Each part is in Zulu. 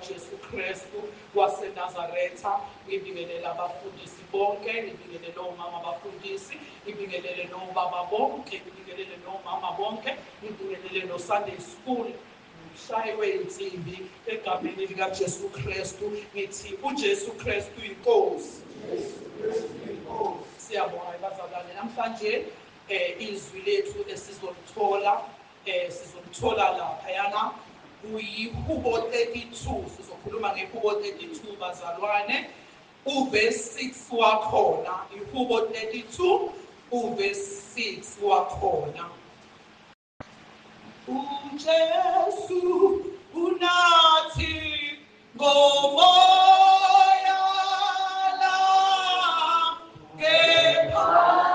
Jesu Kristu waseNazaretha, ngibingelela abafundisi bonke, ngibingelela omama abafundisi, ngibingelele nobaba bonke, ngibingelele nomama bonke, ngibingelele no Sunday School. Umshayiwe insimbi egameni likaJesu Kristu, ngithi uJesu Kristu inkosi. Siyabonga bazalwane, namhlanje izwi lethu sizolithola laphayana kuyiHubo 32. Sizokhuluma ngeHubo 32 bazalwane, uverse 6 wakhona. iHubo 32 uverse 6 wakhona. uJesu unathi ngomoya la kepha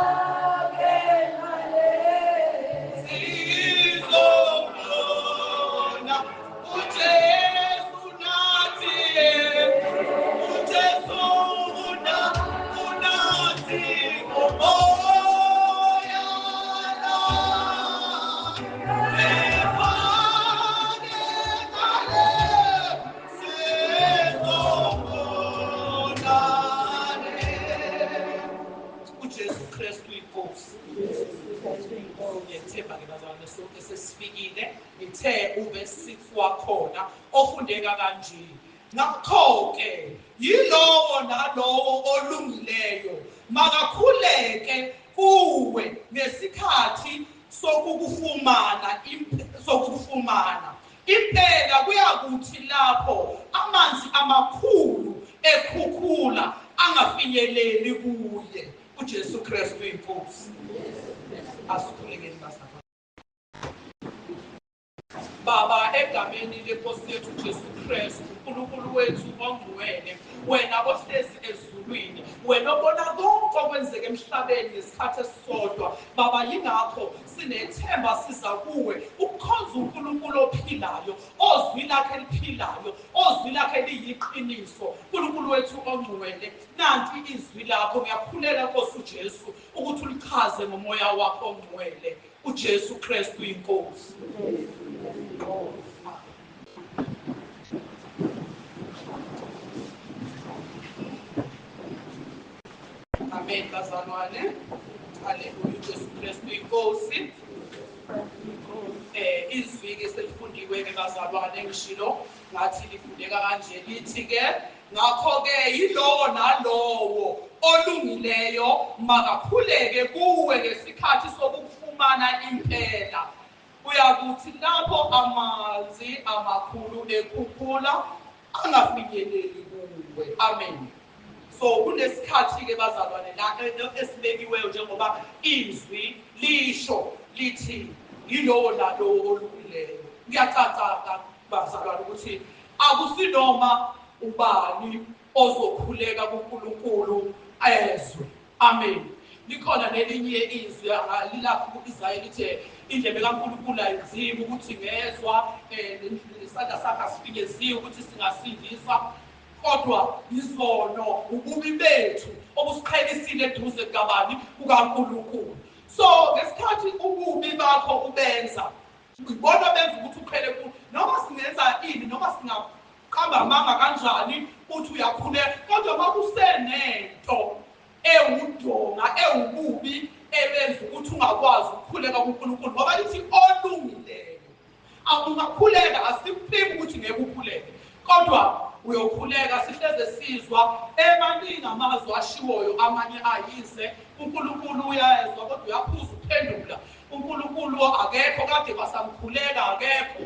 Ngithe uverse 6 wakhona ofundeka kanje. Ngakho-ke yilowo nalowo olungileyo makakhuleke kuwe ngesikhathi sokukufumana. Impela kuyakuthi lapho amanzi amakhulu ekhukhula angafinyeleli kuye. uJesu Kristu inkosi. Asikhulekeni bazalwane. Baba, egameni lenkosi yethu Jesu Kristu, uNkulunkulu wethu ongcwele, wena ohlezi ezulwini, wena obona konke okwenzeka emhlabeni ngesikhathi esisodwa. Baba, yingakho sinethemba siza kuwe ukukhonza uNkulunkulu ophilayo, ozwi lakhe eliphilayo, ozwi lakhe liyiqiniso. uNkulunkulu wethu ongcwele, nanti izwi lakho ngiyakhulela Nkosi uJesu ukuthi ulichaze ngomoya wakho ongcwele. uJesu Kristu inkosi. Amen bazalwane. Haleluya, uJesu Kristu inkosi. Izwi selifundiwe ke bazalwane ngishilo ngathi lifundeka kanje lithi ke ngakho ke yilowo nalowo olungileyo makakhuleke kuwe ngesikhathi sokufumana impela. Uyakuthi lapho amanzi amakhulu ekhukhula angafinyeleli kuwe. Amen. So kunesikhathi ke bazalwane la esibekiweyo njengoba izwi lisho lithi yilowo nalowo olungileyo. Kuyacaca bazalwane ukuthi akusinoma ubani ozokhuleka kuNkulunkulu ezwe. Amen. Likhona nelinye izwi lilapho ku-Isaya lithi indlebe kaNkulunkulu ayizimi ukuthi ngezwa, isandla sakhe asifinyeziwe ukuthi singasindisa, kodwa izono ububi bethu obusiqhelisile eduze kabani kukaNkulunkulu. So ngesikhathi ububi bakho ubenza, ibona benza ukuthi uqhele ku noma singenza ini noma singaqamba amanga kanjani uthi uyakhuleka, kodwa makusenento ewudonga ewububi ebenza ukuthi ungakwazi ukukhuleka kuNkulunkulu, ngoba lithi olungileyo. Ungakhuleka, asikuphiki ukuthi ngeke ukhuleke, kodwa uyokhuleka. Sihleze sizwa emaningi amazwi ashiwoyo, amanye ayize uNkulunkulu uyezwa kodwa uyaphuza uphendula. uNkulunkulu akekho, kade basamkhuleka akekho.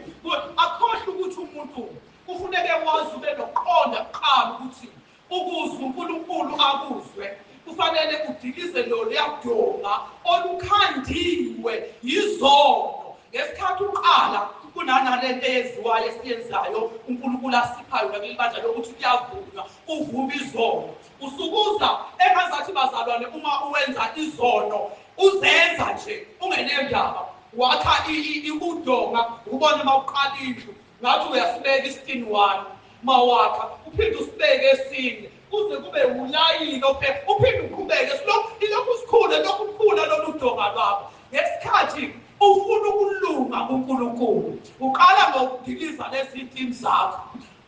Akhohle ukuthi umuntu kufuneke wazi ube nokuqonda kuqala ukuthi ukuze uNkulunkulu akuzwe kufanele udilize lo liyadonga olukhandiwe yizono. Ngesikhathi uqala kunanalento eziwayo esiyenzayo uNkulunkulu asiphayo kuleli bandla lokuthi kuyavunywa uvuma izono. Usukuza engazathi bazalwane uma uwenza izono uzenza nje ungenendaba, wakha udonga, ubona mawuqala indlu ngathi uyasibeka isitini-1 mawakha uphinde usibeke esine kuze kube ulayini uphinde uqhubeke ilokhu sikhule lokhu kukhula lolu donga lwakho. Ngesikhathi ufuna ukulunga kuNkulunkulu uqala ngokudiliza lezi ntimi zakho,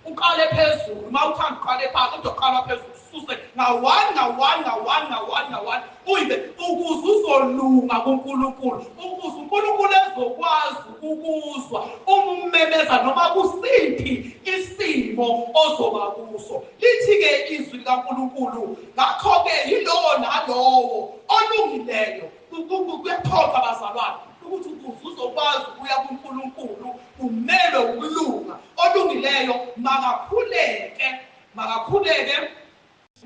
uqale phezulu. Uma uthanda uqale phansi uzoqala phezulu ususe nga-1 uyibe ukuze uzolunga kuNkulunkulu, ukuze uNkulunkulu ezokwazi ukuzwa uma ummemeza noma kusiphi isimo ozoba kuso. Lithi-ke izwi likaNkulunkulu ngakho-ke yilowo nalowo olungileyo. Kuyaphoqa bazalwane ukuthi ukuze uzokwazi ukuya kuNkulunkulu umele ukulunga. Olungileyo makakhuleke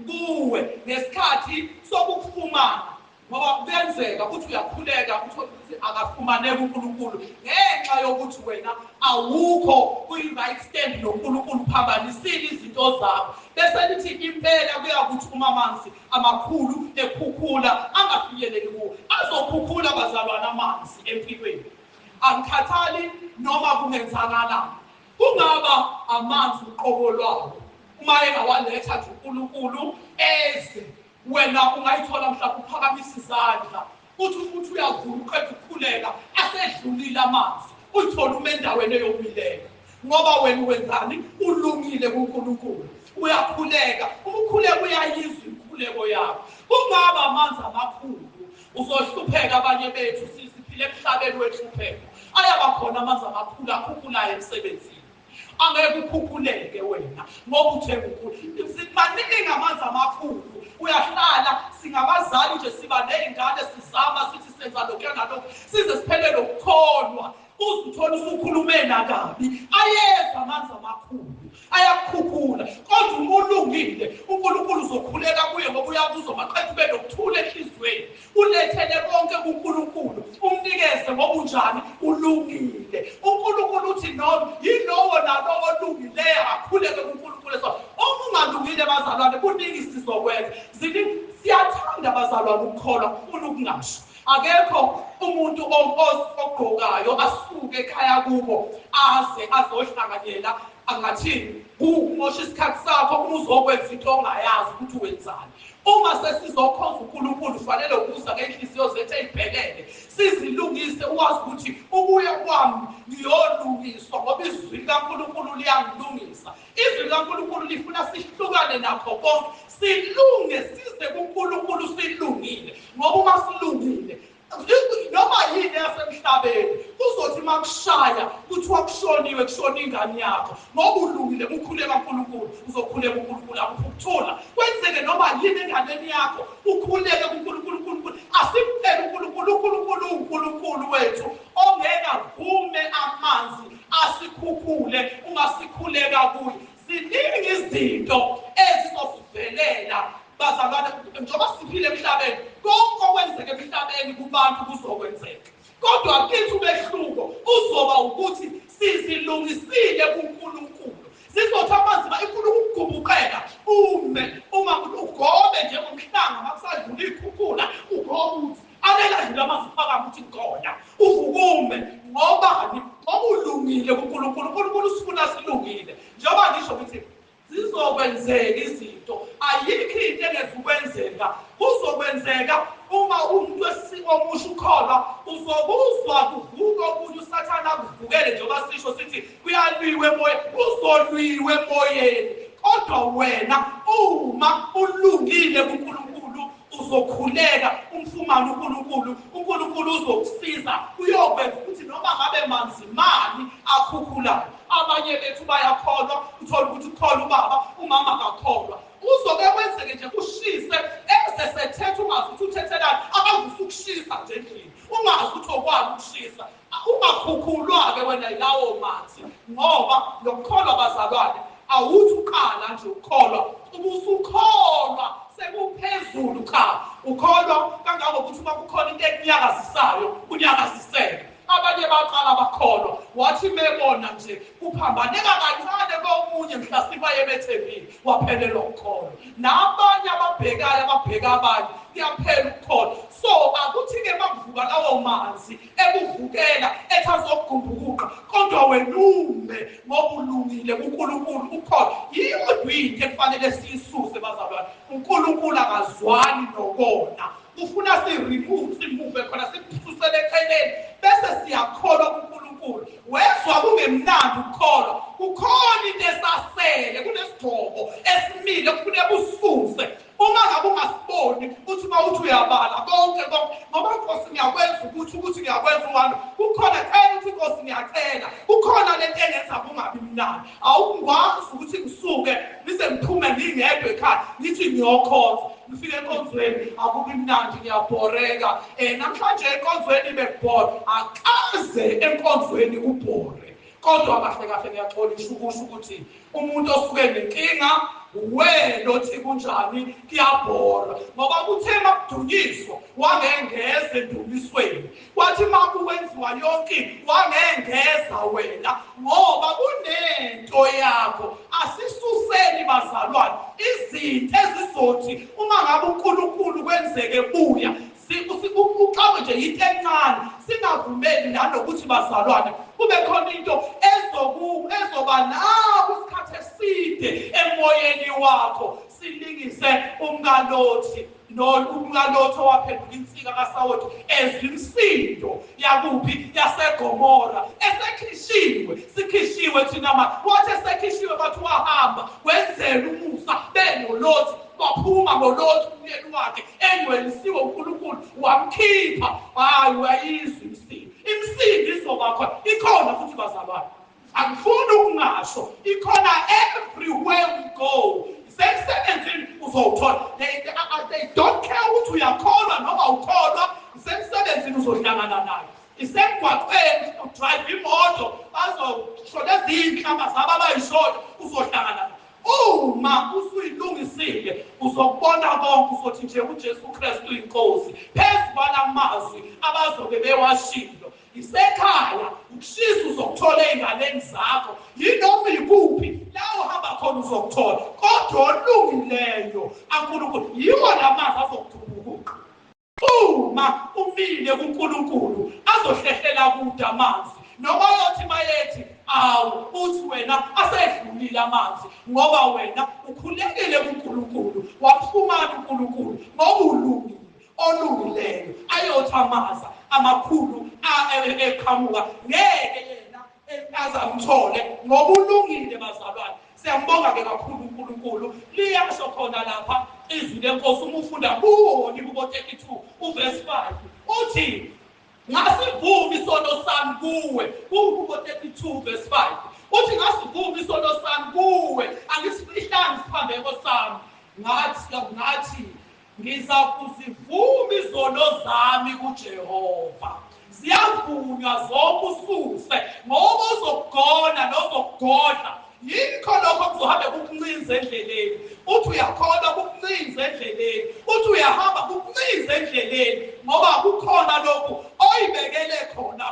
kuwe ngesikhathi sokufumana, ngoba kuyenzeka ukuthi uyakhuleka ukuthi akafumaneki uNkulunkulu ngenxa yokuthi wena awukho kwi-right stand noNkulunkulu, phambanisile izinto zakho. Bese lithi impela kuyakuthi uma amanzi amakhulu ekhukhula angafinyeleli kuwo. Azokhukhula bazalwane amanzi empilweni, angikhathali noma kungenzakalani. Kungaba amanzi uqobo lwawo, uma engawaletha nje uNkulunkulu eze, wena ungayithola mhlawumbe uphakamisa izandla uthi ukuthi uyavuma uqeda ukukhuleka asedlulile amanzi, uyithola ume endaweni eyomileyo, ngoba wena wenzani? Ulungile kuNkulunkulu, uyakhuleka. Ukukhuleka uyayizwa inkhuleko yakho. Kungaba amanzi amakhulu uzohlupheka. Abanye bethu siphile emhlabeni wehlupheko, ayabakhona amanzi amakhulu akhukhulayo emsebenzini. Angeke ukhukhuleke wena ngoba uthenga uNkulunkulu. Maningi amanzi amakhulu, uyahlala singabazali nje siba ney'ngane sizama sithi senza lokhu nalokhu size siphelele ukukholwa, uzuthola usukhulume nakabi. Ayeza amanzi amakhulu ayakukhukhula, kodwa uma ulungile uNkulunkulu uzokhuleka kuye ngoba uyakuzwa. Maqeda ube nokuthula enhliziyweni, ulethele konke kuNkulunkulu, umnikeze ngoba unjani? Ulungile. uNkulunkulu uthi noma yilowo nalowo olungileyo akhuleke kuNkulunkulu. Uma ungalungile bazalwane, kuningi sizokwenza. Siyathanda bazalwane ukukholwa, ufuna ukungasho. Akekho umuntu ogqokayo asuke ekhaya kubo aze azohlanganyela angathini umosha isikhathi sakho uzokwenza into ongayazi ukuthi wenzani. uma sesizokhonza uNkulunkulu kufanele ukuza ngenhliziyo zethu ezibhelele sizilungise ukwazi ukuthi ubuya kwami ngiyolungiswa ngoba izwi likaNkulunkulu liyangilungisa. Izwi likaNkulunkulu lifuna sihlukane nakho konke silunge size kuNkulunkulu silungile ngoba uma silungile noma yini yasemhlabeni kuzothi makushaya kuthiwa kushoniwe kushona ingane yakho ngoba ulungile ukhuleka kuNkulunkulu uzokhuleka kuNkulunkulu akukuthula kwenzeke noma yini enganeni yakho ukhuleke kuNkulunkulu asiphele uNkulunkulu wethu ongeka vume amanzi asikhukhule uma sikhuleka kuye. Ziningi izinto ezizosivelela bazalwane njengoba siphile emhlabeni konke okwenzeka emhlabeni kubantu kuzokwenzeka kodwa kithi umehluko uzoba ukuthi sizilungisile kuNkulunkulu sizothi amanzi ifuna ukugubukela uma ugobe njengomhlanga makusadlula ikhukhula ugobe uthi alela amanzi phakathi uthi khona uvukume ngobani ngoba ulungile kuNkulunkulu. uNkulunkulu usifuna silungile njengoba ngisho ukuthi zizokwenzeka izinto ayikho into engezukwenzeka kuzokwenzeka uma umuntu omusha ukholwa uzobuzwa kuvuka okunye usathana kuvukele njengoba sisho sithi kuyalwiwe emoyeni uzolwiwe emoyeni kodwa wena uma ulungile kuNkulunkulu uzokhuleka umfumane uNkulunkulu uzokusiza uyokwenza ukuthi noma ngabe manzimani akhukhulayo. Abanye bethu bayakholwa uthola ukuthi ukholwa ubaba umama akakholwa uzoke kwenzeke nje kushise esesethetha ungazi ukuthi uthethelani akavusa ukushisa nje endlini ungazi ukuthi okwani ukushisa ungakhukhulwa-ke wena yilawo mathi ngoba lokukholwa bazalwane awuthi uqala nje ukukholwa ubusukholwa sekuphezulu ukholwa kangangokuthi uma kukhona into ekunyakazisayo unyakaziseke. Abanye baqala bakholwa wathi bebona nje kuphambaneka kancane komunye mhlasiba yebethembile waphelelwa ukukholwa nabanye ababheka abanye kuyaphela ukukholwa. So akuthi-ke makuvuka lawo manzi ekuvukela ethi azokugubhuka kodwa wena ume ngoba ulungile kuNkulunkulu ukholwa. Yodwa into ekufanele siyisuse bazalwane uNkulunkulu akazwani nokona ufuna simove khona sisusele eceleni bese siyakholwa kuNkulunkulu. Wezwa kungemnandi ukukholwa kukhona into esasele kunesigcobo esimile kufuneka ususe uma ngabe ungasiboni uthi mawuthi uyabala konke ngoba Nkosi ngiyakwenza ukuthi ngiyakwenza uwami kukhona cela uthi Nkosi ngiyacela kukhona lento engenza kungabi mnandi awukwazi ukuthi ngisuke nise ngiphume ngingedwa ekhaya ngithi ngiyokhonza ngifike enkonzweni akubi mnandi ngiyabhoreka namhlanje enkonzweni bekubhora akaze enkonzweni ubhore kodwa kahle ngiyaxolisha ukusho ukuthi umuntu osuke nenkinga wena othi kunjani kuyabhora ngoba kuthe makudunyiswa wangengeza endumisweni kwathi makwenziwa yonke wangengeza wena ngoba kunento yakho. Asisuseni bazalwane izinto ezizothi uma ngabe uNkulunkulu kwenzeke buya ucawe nje into encane singavumeli nanokuthi bazalwane kube khona into ezoba nawo isikhathi eside emoyeni wakho. Silingise umkalothi owaphenduka insika kaSawoti ezwa imisindo yakuphi yaseGomora sikhishiwe thina wathi esekhishiwe bathi wahamba wenzela umusa benolothi waphuma ngolothi umyeni wakhe engcwelisiwe uNkulunkulu wamkhipha hayi wayizwa imisindo izoba khona ikhona futhi bazalwane akufuni ukungasho ikhona everywhere we go. Semsebenzini uzowuthola they don't care ukuthi uyakholwa noma ukholwa semsebenzini uzohlangana nayo isemgwaqweni udrive imoto bazoshola ezinhlamba zabo abayishola uzohlangana nayo. Uma usuyilungisile uzokubona konke uzothi nje uJesu Kristu inkosi phezu kwalamazwi abazobe bewashilo isekhaya ukushisa uzokuthola eingaleni zakho yinoma ikuphi la uhamba khona uzokuthola kodwa olungileyo aNkulunkulu yiwo lamazwi azokuthubuka. Uma umile kuNkulunkulu azohlehlela kude amanzi noma yothi mayethi uthi wena asedlulile amanzi ngoba wena ukhulekile kuNkulunkulu, wafumana uNkulunkulu ngoba ulungile, olungileyo ayothamaza amakhulu eqhamuka ngeke yena azamthole ngoba ulungile. Bazalwane, siyambonga-ke kakhulu uNkulunkulu. Liyasho khona lapha izwi lenkosi uma ufunda kuwo Kubo 32 uverse 5 uthi ngasivuma isono sami kuwe. Kubo 32 verse 5 uthi ngasivuma isono sami kuwe, angisifihlanga isiphambeko sami. Ngathi ngiza kuzivuma izono zami kuJehova. Ziyavunywa zonke ususe ngoba uzokugona nozokugodla. Yikho lokho kuzohambe kukuncinza endleleni. Uthi uyakhona kukuncinza endleleni, uthi uyahamba kukuncinza endleleni ngoba kukhona lokhu oyibekele khona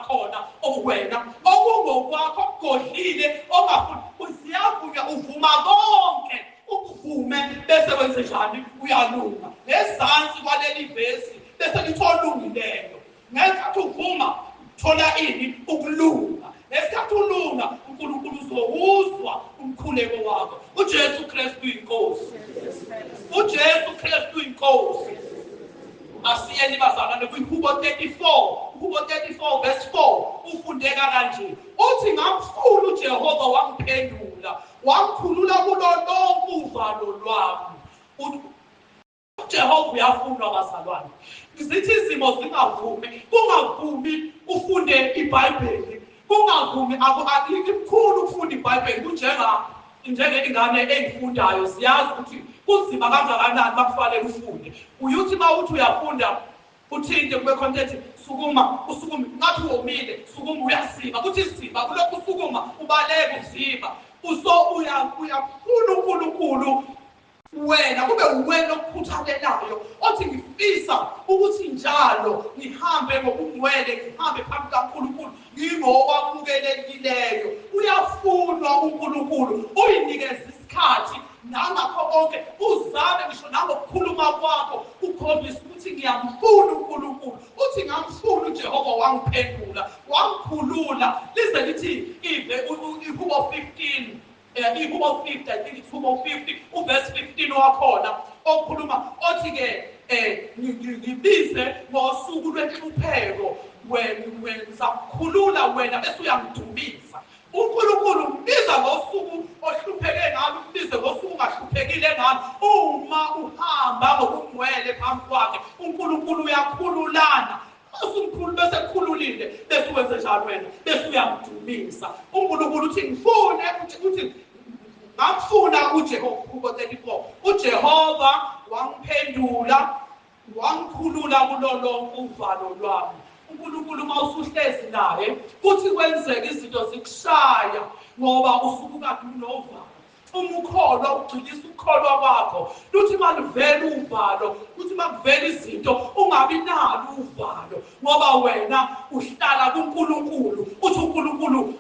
okwena okungokwakho okugodlile ongafuni. Ziyavunywa uvuma konke ukuvume bese wenze njani? Uyalunga. Ngezansi kwaleli vesi bese lithi olungileyo. Ngesikhathi uvuma thola ini? Ukulunga. Ngesikhathi ulunga uNkulunkulu uzowuzwa umkhuleko wakho. uJesu Kristu inkosi. uJesu Kristu inkosi. Asiyeni bazalwane kuHubo 34 verse 4 ufundeka kanje. Uthi ngamfuna uJehova wangiphendula, wangikhulula kulo lonke uvalo lwami. uJehova uyafunwa bazalwane. Zithi izimo zingavumi, kungavumi ufunde iBhayibheli, kungavumi akukhulu ukufunda iBhayibheli njengengane engifundayo. Ziyazi ukuthi kunzima kangakanani bakufanele ufunde. Uyuthi mawuthi uyafunda uthinte kube content sukuma ngathi womile, sukuma uyasiba, kuthi siba kulokhu usukuma ubaleka uziba. Uyafuna uNkulunkulu wena kube uwena okukhuthalelayo othi ngifisa ukuthi njalo ngihambe ngokungcwele, ngihambe phambi kaNkulunkulu ngingowamukelekileyo. Uyafunwa uNkulunkulu, uyinikeze isikhathi nangakho konke uzame ngisho nangokukhuluma kwakho ukhombisa ukuthi ngiyamfuna uNkulunkulu. Uthi ngamfuna uJehova wangiphendula, wangikhulula. Lize lithi iHubo 15 iHubo 50, I think it's Hubo 50 uverse 15 wakhona okhuluma othi-ke ngibize ngosuku lwenhlupheko wenza kukhulula wena bese uyangidumisa. uNkulunkulu mbiza ngosuku ohlupheke ngalo, mbize ngosuku ungahluphekile ngalo. Uma uhamba ngokungcwele phambi kwakhe uNkulunkulu uyakhululana. Usumkhulu bese kukhululile bese wenze njalo wena bese uyamdumisa. uNkulunkulu uthi ngifune uthi ngamfuna uJehova. Kubo 34 uJehova wangiphendula, wangikhulula kulo lonke uvalo lwami. uNkulunkulu uma usuhlezi naye kuthi kwenzeka izinto zikushaya ngoba usuke kade unovalo. Uma ukholwa ugxilisa ukukholwa kwakho, luthi maluvela uvalo, kuthi makuvela izinto ungabi nalo uvalo ngoba wena uhlala kuNkulunkulu. Uthi uNkulunkulu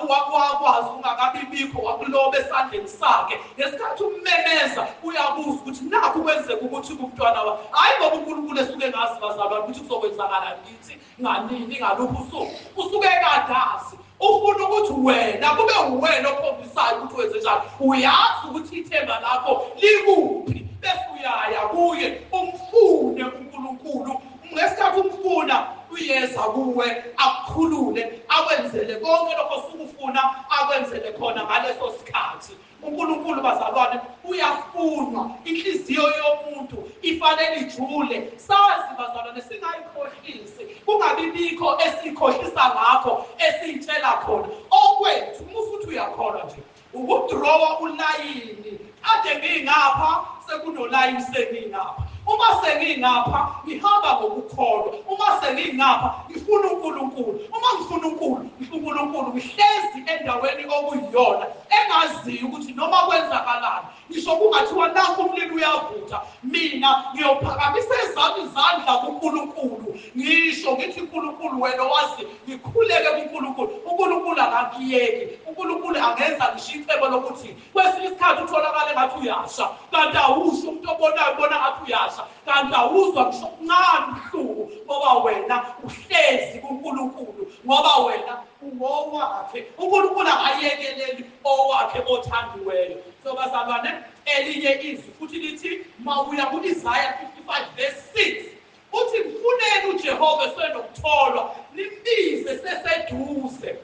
wakwazi ungakabi bikho, wakuloba esandleni sakhe. Ngesikhathi ummemeza uyabuzwa ukuthi nakho kwenzeka ukuthi kumntwana wakho. Hayi ngoba uNkulunkulu esuke ngazi bazalwane ukuthi kuzokwenzakala kithi nganini ngaluphi usuku, usuke kadazi. Ufuna ukuthi wena kube uwena okhombisayo ukuthi wenze njalo. Uyazi ukuthi ithemba lakho likuphi bese uyaya kuye umfune uNkulunkulu. Ngesikhathi umfuna uyeza kuwe akukhulule, akwenzele konke lokho osukufuna akwenzele khona ngaleso sikhathi. uNkulunkulu bazalwane uyafunwa. Inhliziyo yomuntu ifanele ijule. Sazi bazalwane singayikhohlisi, kungabi bikho esikhohlisa ngakho esiyitshela khona okwethu. Futhi uyakholwa nje ukudrowa ulayini ade ngingapha sekunolayini sengingapha. Uma sengingapha ngihamba ngokukholwa, uma sengingapha ngifuna uNkulunkulu. Uma ngifuna uNkulunkulu ngihlezi endaweni okuyiyona engaziyo ukuthi noma kwenzakalani, ngisho kungathiwa nanku umlilo uyavutha, mina ngiyophakamisa ezami izandla kuNkulunkulu ngisho ngithi uNkulunkulu wena wazi ngikhuleke kuNkulunkulu. uNkulunkulu akakiyeki, uNkulunkulu angenza ngisho icebo lokuthi kwesinye isikhathi utholakale ngathi uyasha kanti awusho. Umuntu obonayo ubona ngathi uyasha kanti awuzwa ngisho kuncane ubuhlungu ngoba wena uhlezi kuNkulunkulu, ngoba wena ungowakhe. uNkulunkulu akayekeleli owakhe othandiweyo. So bazalwane, elinye izwi futhi lithi mawuya ku-Isaya 55 verse 6 uthi mfuneni uJehova esenokutholwa, nimbize seseduze.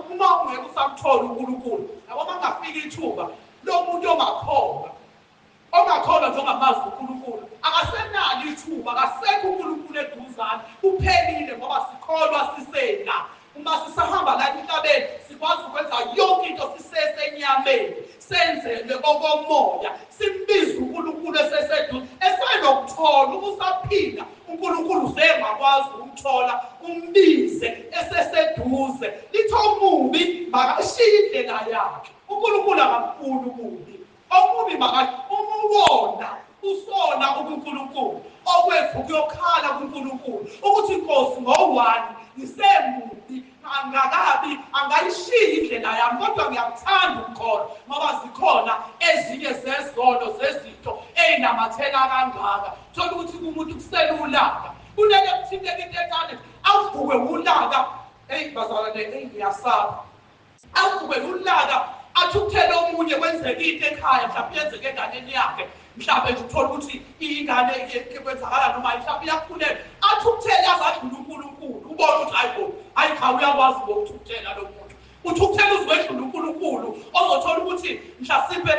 Uma ungeke usamthola uNkulunkulu, yabo mangafika ithuba lomuntu ongakholwa njengamazi uNkulunkulu, akasenalo ithuba, akasekho uNkulunkulu eduzane, kuphelile ngoba sikholwa sisena. Uma sisahamba la emhlabeni sikwazi ukwenza yonke into sisesenyameni, senzelwe okomoya, simbize uNkulunkulu eseseduze, esenokuthola. Ukusaphinda uNkulunkulu usengakwazi ukumthola, umbize eseseduze. Lithi omubi makashiye indlela yakhe. uNkulunkulu akamfuni ububi. Omubi umubona usona uNkulunkulu, okwethu kuyokhala kuNkulunkulu ukuthi Nkosi ngo-1 ngisemubi, angakabi angayishiyi indlela yami, kodwa ngiyakuthanda ukukholwa ngoba zikhona ezinye zezono zezinto ey'namathela kangaka. Thola ukuthi kumuntu kuselulaka, kunele kuthinteka into encane avukwe ulaka. Bazalwane, ngiyasaba, avukwe ulaka athi ukuthela omunye kwenzeka into ekhaya, mhlawumbe yenzeke enganeni yakhe, mhlawumbe nje uthola ukuthi ingane kwenzakala noma mhlawumbe iyakhulelwa, athi ukuthela azadlula uNkulunkulu, ubone ukuthi hayi cha uyakwazi ngokuthukuthela lo muntu. Uthi ukuthela uzwedlula uNkulunkulu, ozothola ukuthi mhlasimpe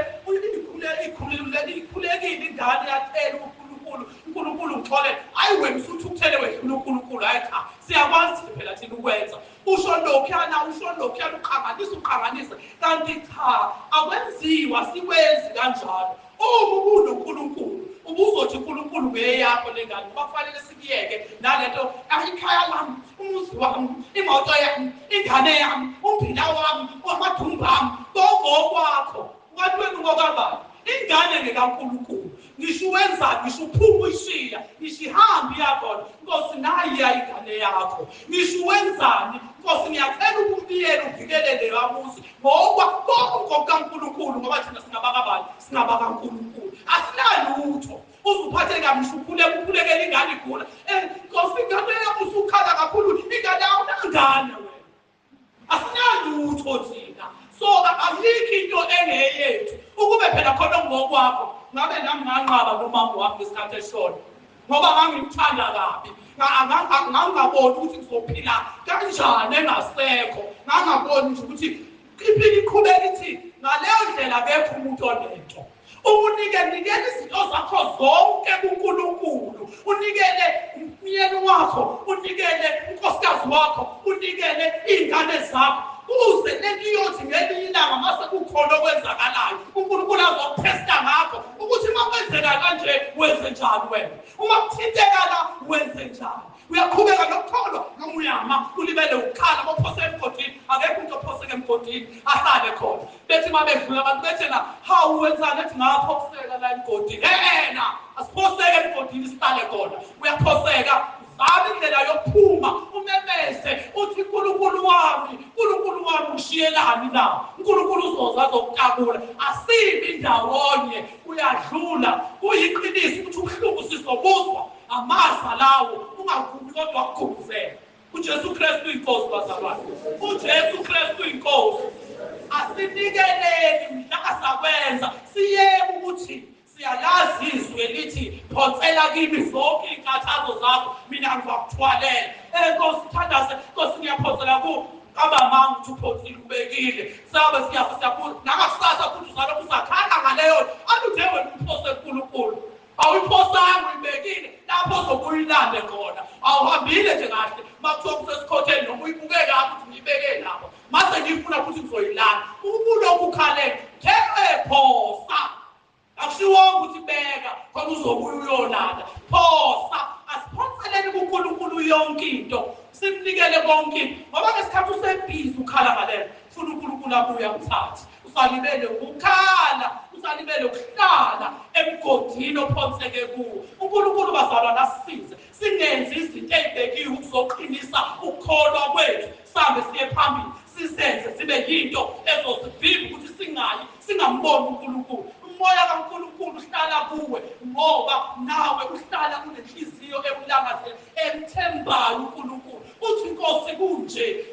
ikhulekile ingane yathela uNkulunkulu ngixolele. Hayi wena usuthukuthele wedlula uNkulunkulu. Hayi cha, siyakwazi phela thina ukwenza. Usho lokhuyana uqhanganisa, kanti cha, akwenziwa sikwenzi kanjalo. Uma ubunoNkulunkulu ubuzothi uNkulunkulu ngeyakho le ngane, ngoba kufanele sikuyeke nalento ikhaya lami, umuzi wami, imoto yami, ingane yami, umbila wami, amadumbu ami, kongokwakho. Kanti wena ngokabani? Ingane ngekaNkulunkulu. Ngisho wenzani, ngisho uphuma uyishiya, ngisho ihambe iyakhona, Nkosi nayiya ingane yakho. Ngisho wenzani, Nkosi ngiyacela ukumbiyela uvikelele wamuzi ngoba konke kaNkulunkulu, ngoba thina singabakabani, singabakaNkulunkulu, asinalutho. Uzuphathe kabi, ukhulekela ingane igula. Nkosi ingane yakho usukhala kakhulu, ingane awunangane wena, asinalutho thina. So ayikho into engeyethu, ukube phela khona ngokwakho ngabe nami nganqaba nomama wami ngesikhathi eshona, ngoba ngangimthanda kabi, ngangaboni ukuthi ngizophila kanjani engasekho, ngangaboni nje ukuthi iphila iqhubeka ithi ngaleyo ndlela akekho umuntu onento. Unikele izinto zakho zonke kuNkulunkulu, unikele umyeni wakho, unikele unkosikazi wakho, unikele iy'ngane zakho, kuze lento iyothi ngelinye ilanga mase kukhona okwenzakalayo uNkulunkulu azokuthesta ngakho ukuthi uma kwenzeka kanje wenze njani wena, uma kuthinteka la wenze njani. Uyaqhubeka nokukholwa noma uyama ulibele ukukhala bophose emgodini. Akekho umuntu ophoseka emgodini ahlale khona. Bethi uma bedlula abantu bethena hawu wenzani, ethi ngaphoseka la emgodini. Asiphoseke emgodini sihlale khona. Uyaphoseka, zama indlela yokuphuma, umemeze uthi uNkulunkulu wami ushiyelani la, uNkulunkulu uzoza azokutakula. Asibi ndawonye, uyadlula. Kuyiqiniso ukuthi ubuhlungu sizobuzwa, amaza lawo ungaguli kodwa kugubuzela. uJesu Kristu uyinkosi bazalwane, uJesu Kristu uyinkosi. Asinikeleni mhla sakwenza, siyeke ukuthi siyalazi izwi elithi phonsela kimi zonke iy'nkathazo zakho, mina ngizakuthwalela. Nkosi thandaze, Nkosi ngiyaphonsela kuwe kabamanga ukuthi uphonsile ubekile, sabe siyabuza nangakusasa futhi uzalokhu usakhala ngaleyo alude wena umphose uNkulunkulu. Awuyiphosanga uyibekile lapho uzobuyilande khona, awuhambile nje kahle makuthiwa kusesikhotheni noma uyibuke kabi ukuthi ngiyibeke lapho, mase ngifuna futhi ngizoyilanda. Ubulokhu ukhalele phosa, akushiwonke ukuthi beka khona uzobuya uyolanda. Phosa, asiphonseleni kuNkulunkulu yonke into, simnikele konke, ngoba ngesikhathi usebhizi ukhala ngalelo funa uNkulunkulu abuye amthathe. Usalibele ukukhala, usalibele ukuhlala emgodini ophonseke kuwo. uNkulunkulu bazalwane asisize singenzi izinto ey'bekiwe ukuzoqinisa ukukholwa kwethu, sihambe siye phambili, sizenze sibe yinto ezosivimba ukuthi singamboni uNkulunkulu. Umoya kaNkulunkulu uhlala kuwe ngoba nawe uhlala unenhliziyo ebulangazelele emthembayo uNkulunkulu. Uthi Nkosi kunje,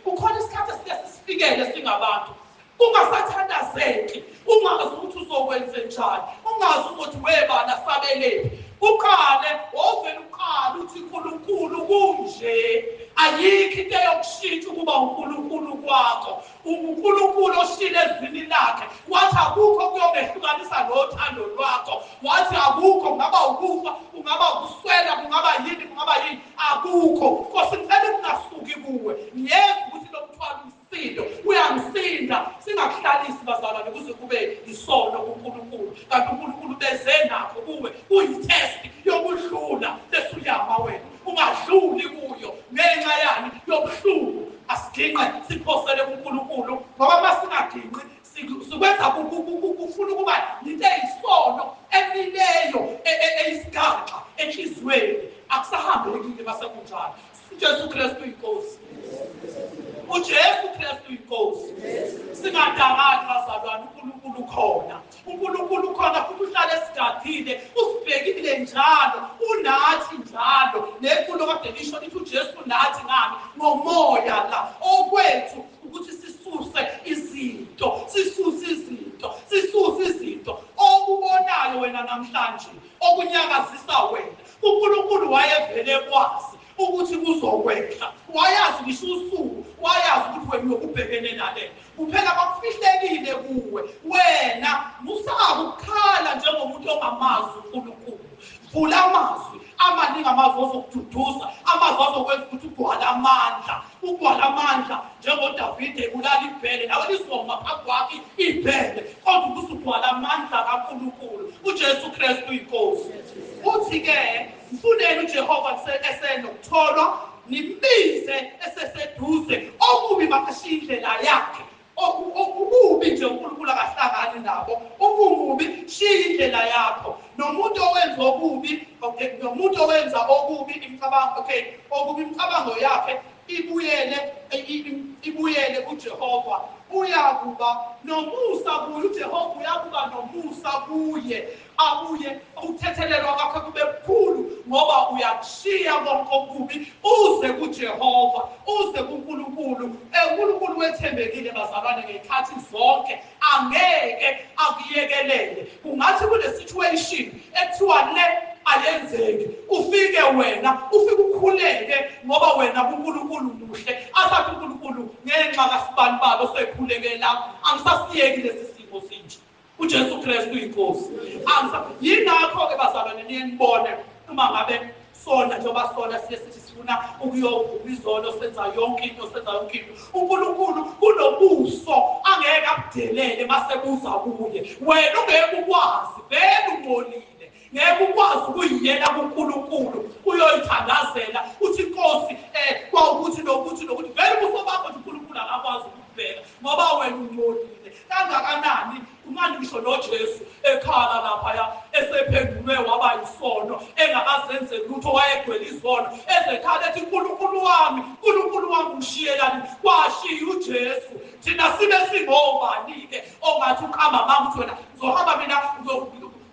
sifikele singabantu. Ungasathandazeki, ungazi ukuthi uzokwenze njani, ungazi ukuthi webana sabelephi. Uqale ovela uqala uthi uNkulunkulu kunje. Ayikho into yokushintsha ukuba uNkulunkulu kwakho. uNkulunkulu oshile ezwini lakhe wathi akukho kuyongehlukanisa nothando lwakho. Wathi akukho, kungaba ukufa, kungaba ukuswela, kungaba yini, akukho. Nkosi ngicela ukungasuki kuwe. Ngiyeza ukuthi lo mthwalo umsindo uyangisinda. Singakuhlalisi bazalwane kuze kube isono kuNkulunkulu. Kanti uNkulunkulu beze nakho kuwe kuyitest yokudlula lesuyama wena. Ungadluli kuyo ngenxa yani yobuhlungu. Asiginqe siphosele kuNkulunkulu, ngoba masingaginqi sikwenza kufuna ukuba into eyisono emileyo eyisigaxa enhliziyweni. Akusahambekile basekunjalo. uJesu Kristu inkosi. uJesu Kristu inkosi. Singadangali bazalwane, uNkulunkulu khona. uNkulunkulu khona futhi uhlala esigadile, usibhekile njalo, unathi njalo. Nenkulumo kade lisho lithi uJesu nathi ngami ngomoya la. Okwethu ukuthi sisuse izinto okubonayo wena namhlanje, okunyakazisa wena. uNkulunkulu wayevele kwazi ukuthi kuzokwehla. Wayazi ngisho usuku, wayazi ukuthi wena uyokubhekene nalena. Kuphela bakufihlekile kuwe. Wena musabe ukukhala njengomuntu ongamazi uNkulunkulu. Vula amazwi amaningi, amazwi ozokududuza, amazwi azokwenza ukuthi ugwala amandla njengoDavide ebulala ibhele, nawe lizoma phambi kwakhe ibhele, kodwa ubusugwala amandla kaNkulunkulu. uJesu Kristu inkosi. Uthi-ke mfuneni uJehova esenokutholwa, nimbize eseseduze. Okubi makashiye indlela yakhe. Okubi nje uNkulunkulu akahlangani nabo. Ukumubi shiya indlela yakho. Nomuntu owenza okubi, nomuntu owenza okubi imicabango, okubi imicabango yakhe ibuyele kuJehova. Uyakuba nomusa kuye, uJehova uyakuba nomusa kuye. Abuye ukuthethelelwa kwakhe kube kukhulu, ngoba uyakushiya konke okubi uze kuJehova, uze kuNkulunkulu. uNkulunkulu wethembekile bazalwane ngezikhathi zonke, angeke akuyekelele. Kungathi kule situation ekuthiwa le ayenzeki, ufike wena, ufike ukhuleke ngoba wena kuNkulunkulu muhle. Asathi uNkulunkulu ngenxa kasibani babo sekhuleke la, angisasiyeki lesi simo sinje. uJesu Kristu inkosi. Yingakho-ke bazalwane niye nibone uma ngabe sona njengoba sona sithi sifuna ukuyovuma izono, senza yonke into. uNkulunkulu kunobuso angeke abudelele masebuza kuye. Wena ungeke ukwazi, vele ungcolile, ngeke ukwazi ukuyiyela kuNkulunkulu uyoyithandazela uthi Nkosi kwawukuthi nokuthi vele ubuso bakho nje uNkulunkulu akakwazi ukubheka, ngoba wena ungcolile kangakanani. Umanje ngisho noJesu ekhala laphaya, esephendulwe waba yisono, engakazenzeli lutho, wayegcwele izono, ezekhala ethi uNkulunkulu wami ngishiyelani? Kwashiya uJesu. Thina sibe singobani-ke ongathi uqamba mama uthi wena ngizohamba mina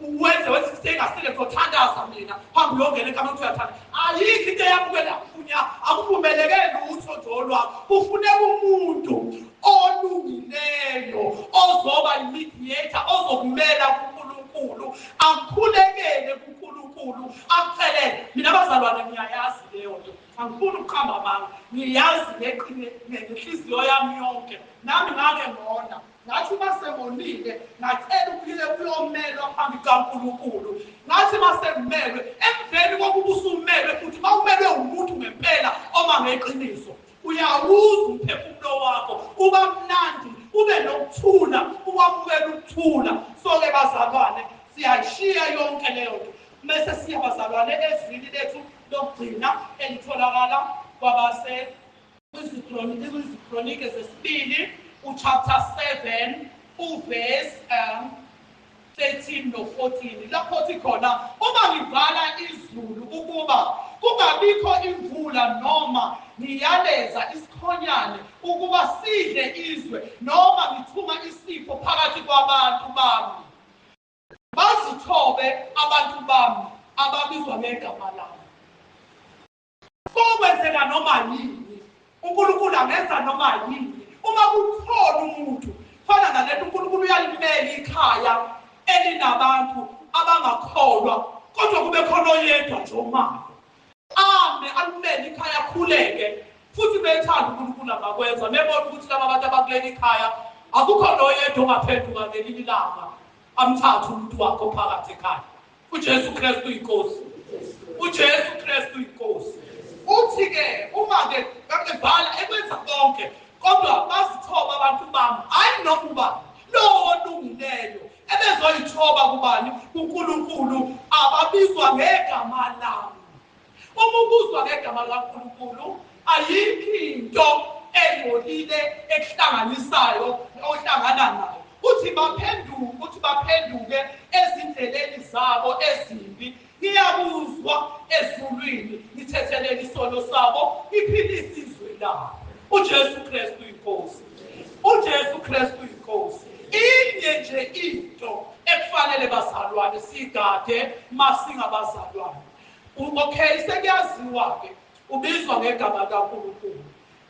wenze sengasile ngizothandaza mina phambi yongena ekameni ukuthi uyathanda. Ayikho into eyamukela akuvumeleke lutho njolwakho. Kufuneka umuntu olungileyo ozoba imediator, ozokumela kuNkulunkulu, akukhulekele kuNkulunkulu, akucelele. Mina bazalwane ngiyayazi leyo nto, angifuni ukuqamba amanga, ngiyazi ngenhliziyo yami yonke. Nami ngake ngona, ngathi masengonile ngacela ukuyomelwa phambi kaNkulunkulu. Ngathi masengimelwe, emveni kokuba usumelwe futhi mawumelwe umuntu ngempela oma ngeqiniso, uyawuza umphefumulo wakho uba mnandi, ube nokuthula, uwamukela ukuthula. So-ke bazalwane, siyayishiya yonke leyo nto bese siya bazalwane ezwini lethu lokugcina elitholakala kwabase kwizikronike zesibili, uchapter 7 uverse 13 no-14. Lapho thi khona, uma ngivala izulu ukuba kungabikho imvula, noma ngiyaleza isikhonyane ukuba sidle izwe, noma ngithuma isifo phakathi kwabantu bami, bazithobe abantu bami ababizwa ngegama lami. Kokwenzeka noma yini, uNkulunkulu angenza noma yini, uma kukhona umuntu fana nalento uNkulunkulu uyalimela ikhaya elinabantu abangakholwa kodwa kube khona oyedwa nje omama ame alimele ikhaya akhuleke futhi bethanda uNkulunkulu angakwenza bebona ukuthi laba bantu abakuleli ikhaya akukho noyedwa ongaphenduka ngelinye ilanga amthathe umuntu wakho phakathi ekhaya. uJesu Kristu inkosi. uJesu Kristu inkosi. Uthi-ke uma-ke ngakebhala ekwenza konke kodwa bazithoba abantu bami hayi noma ubani lowo olungileyo ebezoyithoba kubani uNkulunkulu ababizwa ngegama lami. Uma ubuzwa ngegama likaNkulunkulu ayikho into engcolile ekuhlanganisayo ohlangana nayo. Uthi baphenduke ezindleleni zabo ezimbi. Ngiyabuzwa ezulwini ngithethelele isono sabo iphilise izwe labo. uJesu Kristu inkosi. uJesu Kristu inkosi. Inye nje into ekufanele bazalwane sigade masingabazalwane. Okay, sekuyaziwa-ke ubizwa ngegama likaNkulunkulu.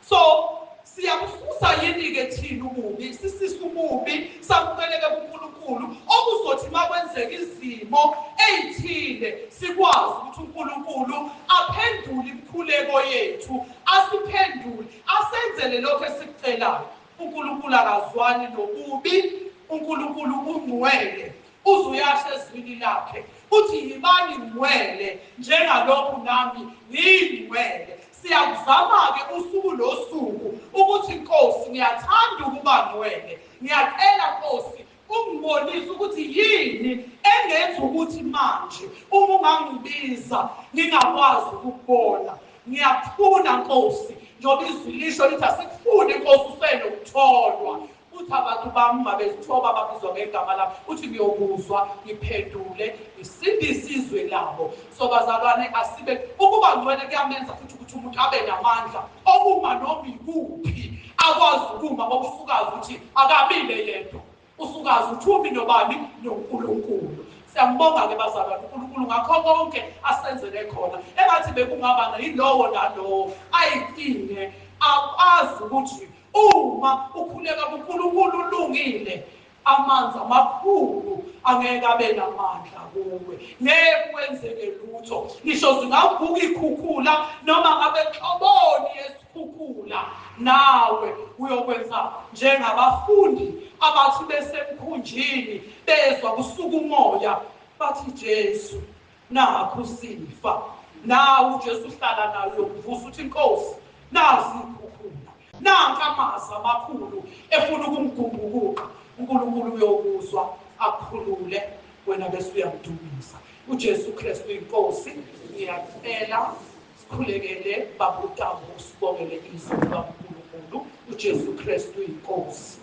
So siyabususa yini-ke thina ububi sisisa ububi samukeleke kuNkulunkulu okuzothi makwenzeka izimo ezithile sikwazi ukuthi uNkulunkulu aphendule imikhuleko yethu asiphendule asenzele lokho esikucelayo. uNkulunkulu akazwani nobubi. uNkulunkulu ungcwele uzuyasha ezwini lakhe uthi yibani ngcwele njengalokhu nami ngingcwele. Siyakuzama-ke usuku nosuku ukuthi Nkosi ngiyathanda ukuba ngcwele. Ngiyacela Nkosi ungibonise ukuthi yini engenza ukuthi manje uma ungangibiza ngingakwazi ukubona. Ngiyakufuna Nkosi njengoba izwi lisho lithi asikufuni Nkosi usenokutholwa. Uthi abantu bami babezithoba babizwa ngegama lami uthi ngiyobuzwa ngiphendule ngisindise izwe labo. So bazalwane asibe ukuba ngcwele kuyamenza futhi ukuthi umuntu abe namandla okuma noma ikuphi akwazi ukuma ngoba usukazi ukuthi akamile yedwa. usukazi ukuthi umi nobani noNkulunkulu. Siyambonga-ke bazalwane uNkulunkulu ngakho konke asenzele khona engathi bekungaba yilowo nalowo ayinkinge akwazi ukuthi uma ukhuleka kuNkulunkulu ulungile amanzi amakhulu angeke abe namandla kuwe. Ngeke kwenzeke lutho. Ngisho zingavuka ikhukhula noma ngabe xoboni yesikhukhula nawe uyokwenza njengabafundi abathi besemkhunjini bezwa kusuka umoya bathi Jesu nakho sifa. Nawe uJesu uhlala nayo yokuvusa uthi Nkosi nazi ikhukhula nanka amazwi amakhulu efuna ukumgumbuka. uNkulunkulu uyokuzwa akukhulule wena bese uyamdumisa. uJesu Kristu inkosi. Ngiyacela sikhulekele babutamo sibongele izwi likaNkulunkulu. uJesu Kristu inkosi.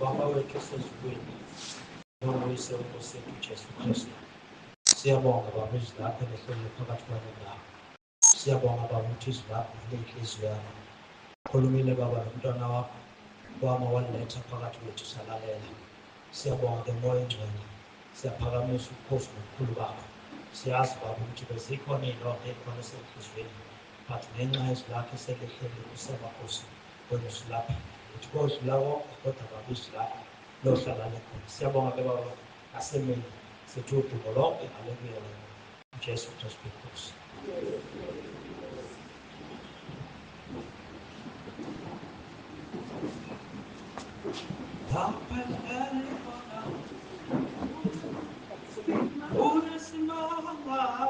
Baba wethu osezulwini noyise wenkosi yethu uJesu Kristu, siyabonga baba izwi lakho elihleli phakathi kwabo nawe. Siyabonga baba ukuthi izwi lakho lenhliziyo yakho khulumile baba nomntwana wakho wama waliletha phakathi kwethu salalela. Siyabonga ke moya engcwele, siyaphakamisa ubukhosi nobukhulu bakho. Siyazi baba ukuthi bezikhona iy'londa ey'khona esenhliziyweni but ngenxa yezwi lakho eselihleli kusemakhosi wena usulapha ukuthi kodlula konke kodwa baba izwi lakho lohlala likhona. Siyabonga ke baba asemini sithi udumo lonke alekuyena uJesu Kristu inkosi. Unesimanga